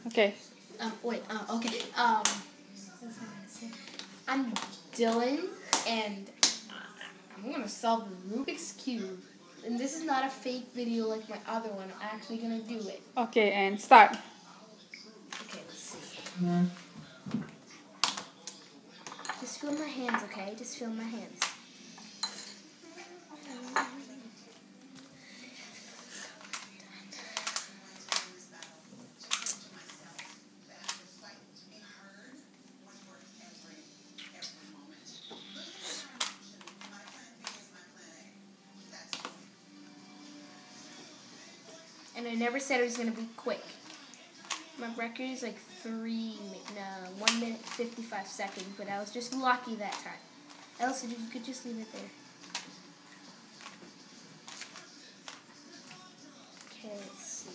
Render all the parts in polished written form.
Okay. Wait. Okay. I'm Dylan, and I'm gonna solve the Rubik's Cube. And this is not a fake video like my other one. I'm actually gonna do it. Okay, and start. Okay, let's see. Just feel my hands, okay? Just feel my hands. And I never said it was going to be quick. My record is like 1 minute 55 seconds, but I was just lucky that time. Else you could just leave it there. Okay, let's see.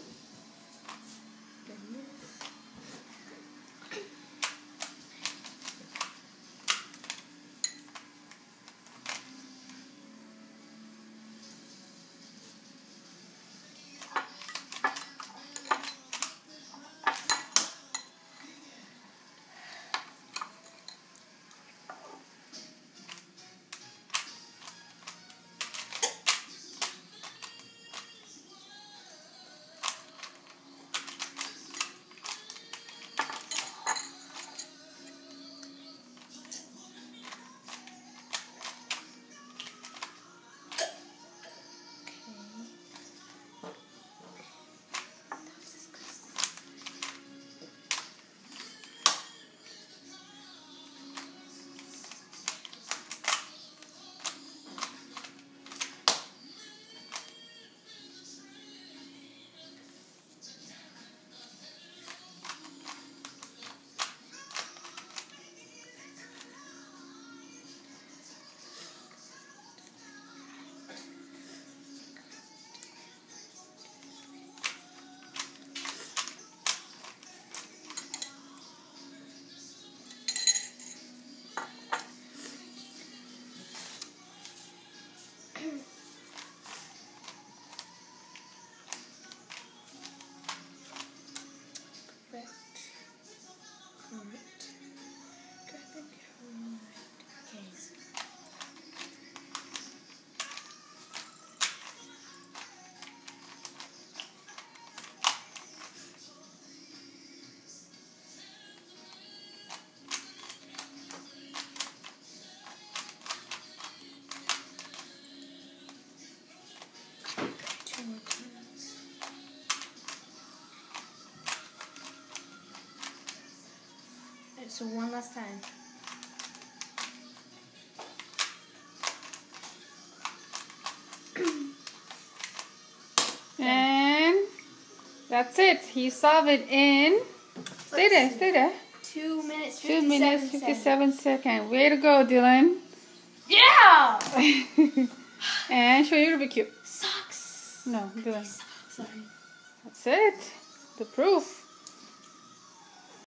So one last time. And that's it. He solved it in. Stay there. 2 minutes. 2 minutes 57 seconds. Way to go, Dylan. Yeah. And show your Rubik's Cube. Sucks. No, Dylan. Sorry. That's it. The proof.